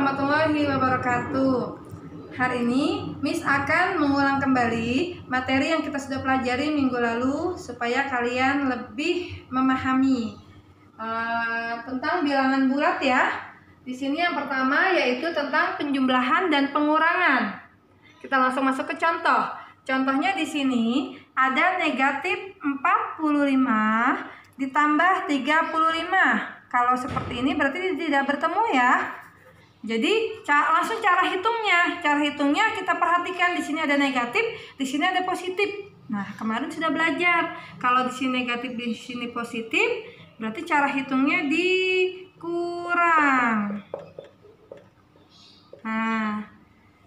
warahmatullahi wabarakatuh. Hari ini Miss akan mengulang kembali materi yang kita sudah pelajari minggu lalu supaya kalian lebih memahami tentang bilangan bulat ya. Di sini yang pertama yaitu tentang penjumlahan dan pengurangan. Kita langsung masuk ke contoh. Contohnya di sini ada negatif 45 ditambah 35. Kalau seperti ini berarti tidak bertemu ya. Jadi langsung cara hitungnya. Cara hitungnya kita perhatikan, di sini ada negatif, di sini ada positif. Nah, kemarin sudah belajar. Kalau di sini negatif, di sini positif, berarti cara hitungnya dikurang. Nah,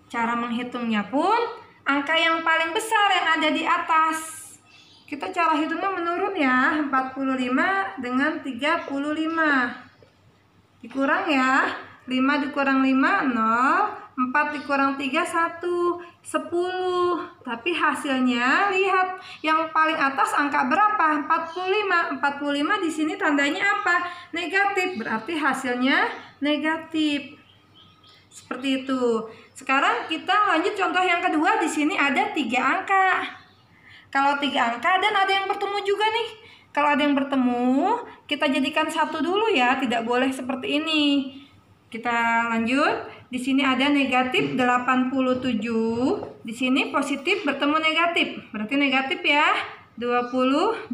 cara menghitungnya pun angka yang paling besar yang ada di atas. Kita cara hitungnya menurun ya, 45 dengan 35. Dikurang ya, 5 dikurang 5, 0. 4 dikurang 3, 1. 10. Tapi hasilnya, lihat yang paling atas angka berapa? 45. 45 di sini tandanya apa? Negatif, berarti hasilnya negatif. Seperti itu. Sekarang kita lanjut contoh yang kedua. Di sini ada 3 angka. Kalau 3 angka dan ada yang bertemu juga nih. Kalau ada yang bertemu, kita jadikan satu dulu ya, tidak boleh seperti ini. Kita lanjut. Di sini ada negatif 87. Di sini positif bertemu negatif. Berarti negatif ya. 22.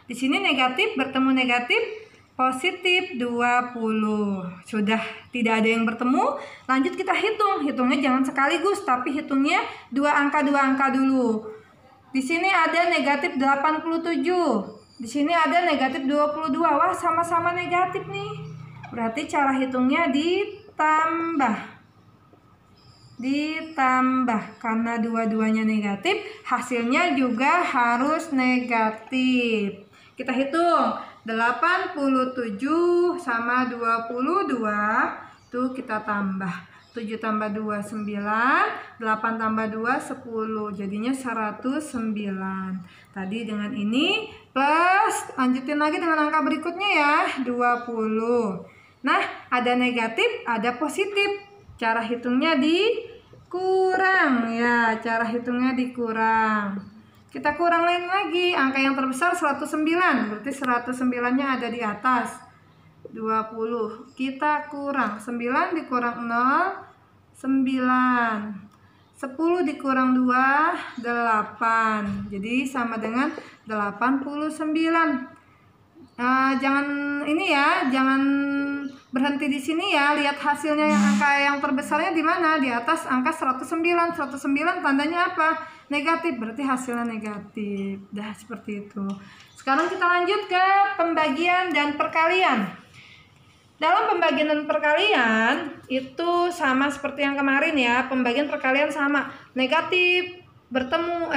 Di sini negatif bertemu negatif, positif 20. Sudah tidak ada yang bertemu, lanjut kita hitung. Hitungnya jangan sekaligus, tapi hitungnya dua angka dulu. Di sini ada negatif 87. Di sini ada negatif 22. Wah, sama-sama negatif nih. Berarti cara hitungnya ditambah. Karena dua-duanya negatif, hasilnya juga harus negatif. Kita hitung. 87 sama 22. Tuh kita tambah. 7 tambah 2, 9. 8 tambah 2, 10. Jadinya 109. Tadi dengan ini plus, lanjutin lagi dengan angka berikutnya ya, 20. Nah, ada negatif, ada positif. Cara hitungnya dikurang ya, Kita kurang lain lagi. Angka yang terbesar 109. Berarti 109-nya ada di atas. 20. Kita kurang 9 dikurang 0, 9. 10 dikurang 2, 8. Jadi sama dengan 89. Jangan ini ya, jangan berhenti di sini ya. Lihat hasilnya, yang angka yang terbesarnya di mana? Di atas angka 109. 109 tandanya apa? Negatif, berarti hasilnya negatif. Dah seperti itu. Sekarang kita lanjut ke pembagian dan perkalian. Dalam pembagian dan perkalian itu sama seperti yang kemarin ya. Pembagian perkalian sama. Negatif bertemu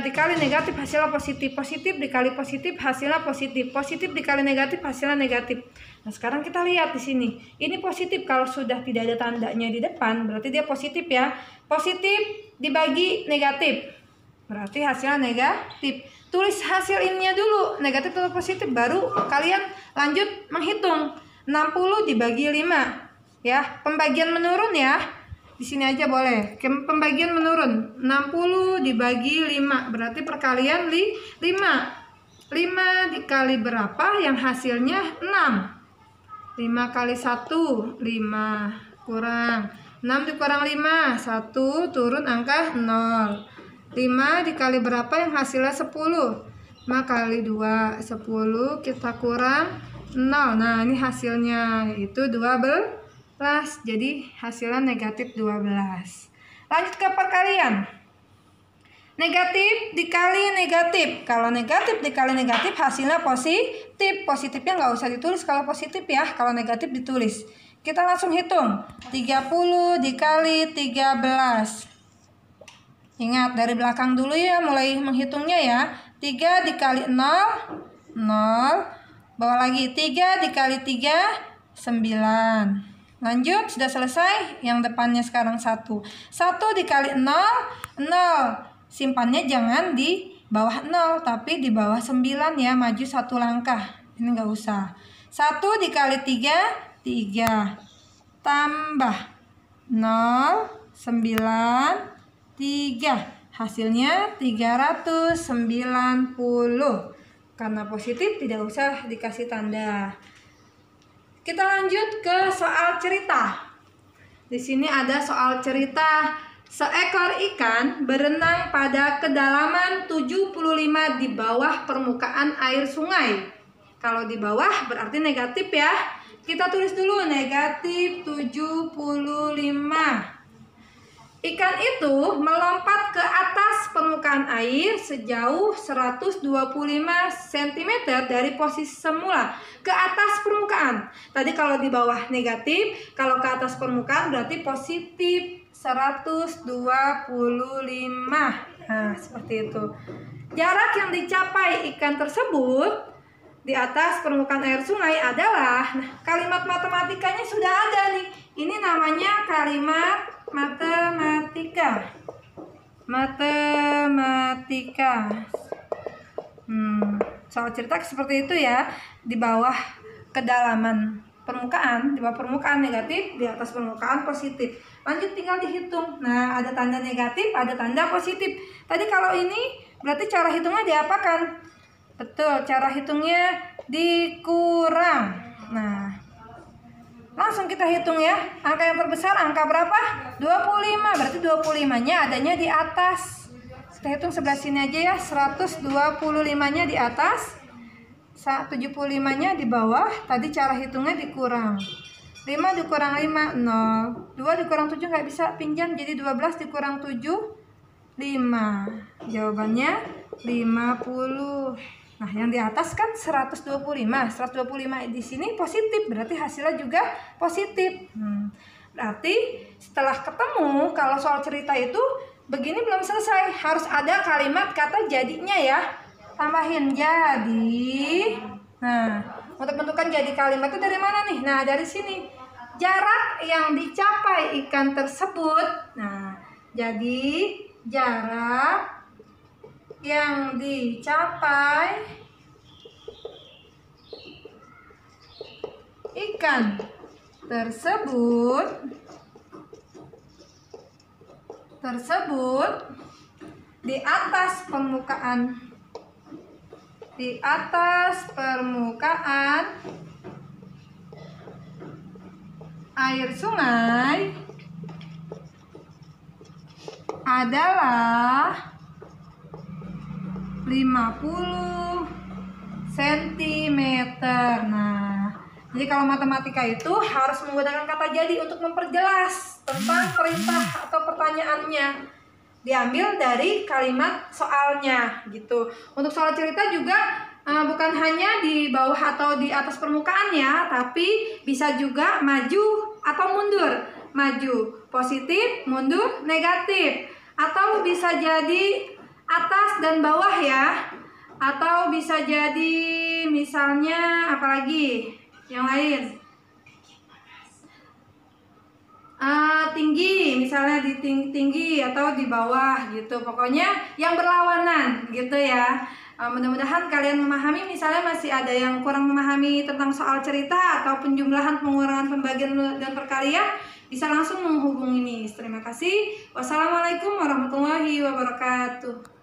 dikali negatif hasilnya positif. Positif dikali positif hasilnya positif. Positif dikali negatif hasilnya negatif. Nah, sekarang kita lihat di sini. Ini positif, kalau sudah tidak ada tandanya di depan berarti dia positif ya. Positif dibagi negatif, berarti hasilnya negatif. Tulis hasil ininya dulu, negatif atau positif, baru kalian lanjut menghitung. 60 dibagi 5 ya, pembagian menurun ya. Di sini aja boleh. Pembagian menurun. 60 dibagi 5 berarti perkalian 5. 5 dikali berapa yang hasilnya 6. 5 kali 1 5 kurang 6 dikurang 5 1, turun angka 0. 5 dikali berapa yang hasilnya 10. 5 kali 2 10, kita kurang 0. Nah, ini hasilnya yaitu 12. Jadi hasilnya negatif 12. Lanjut ke perkalian. Negatif dikali negatif. Kalau negatif dikali negatif hasilnya positif. Positifnya nggak usah ditulis kalau positif ya. Kalau negatif ditulis. Kita langsung hitung. 30 dikali 13. Ingat dari belakang dulu ya, mulai menghitungnya ya. 3 dikali 0, 0. Bawah lagi 3 dikali 3, 9. Lanjut, sudah selesai. Yang depannya sekarang 1. 1 dikali 0, 0. Simpannya jangan di bawah 0, tapi di bawah 9 ya. Maju 1 langkah. Ini nggak usah. 1 dikali 3, 3. tambah 0, 9, 3. Hasilnya 390. Karena positif tidak usah dikasih tanda. Kita lanjut ke soal cerita. Di sini ada soal cerita. Seekor ikan berenang pada kedalaman 75 di bawah permukaan air sungai. Kalau di bawah berarti negatif ya. Kita tulis dulu negatif 75. Ikan itu melompat ke atas permukaan air sejauh 125 cm dari posisi semula ke atas permukaan. Tadi kalau di bawah negatif, kalau ke atas permukaan berarti positif 125. Nah, seperti itu. Jarak yang dicapai ikan tersebut di atas permukaan air sungai adalah, kalimat matematikanya sudah ada nih. Ini namanya kalimat matematika. Soal cerita seperti itu ya. Di bawah kedalaman permukaan, di bawah permukaan negatif, di atas permukaan positif. Lanjut tinggal dihitung. Nah, ada tanda negatif, ada tanda positif. Tadi kalau ini berarti cara hitungnya diapakan? Betul, cara hitungnya dikurang. Nah, langsung kita hitung ya. Angka yang terbesar angka berapa? 25. Berarti 25-nya adanya di atas. Kita hitung sebelah sini aja ya. 125-nya di atas, 75-nya di bawah. Tadi cara hitungnya dikurang. 5 dikurang 5, 0. 2 dikurang 7 nggak bisa pinjam. Jadi 12 dikurang 7, 5. Jawabannya 50. Nah, yang di atas kan 125. 125 di sini positif, berarti hasilnya juga positif. Berarti setelah ketemu, kalau soal cerita itu begini belum selesai. Harus ada kalimat kata jadinya ya. Tambahin jadi. Nah, untuk menentukan jadi kalimat itu dari mana nih? Nah, dari sini. Jarak yang dicapai ikan tersebut. Nah, jadi jarak yang dicapai ikan tersebut di atas permukaan air sungai adalah 50 cm. Nah, jadi kalau matematika itu harus menggunakan kata jadi untuk memperjelas tentang perintah atau pertanyaannya. Diambil dari kalimat soalnya gitu. Untuk soal cerita juga bukan hanya di bawah atau di atas permukaan ya, tapi bisa juga maju atau mundur. Maju positif, mundur negatif. Atau bisa jadi atas dan bawah ya. Atau bisa jadi misalnya apalagi yang lain, tinggi, misalnya di tinggi atau di bawah gitu. Pokoknya yang berlawanan gitu ya. Mudah-mudahan kalian memahami. Misalnya masih ada yang kurang memahami tentang soal cerita atau penjumlahan, pengurangan, pembagian dan perkalian, bisa langsung menghubungi ini. Terima kasih. Wassalamualaikum warahmatullahi wabarakatuh.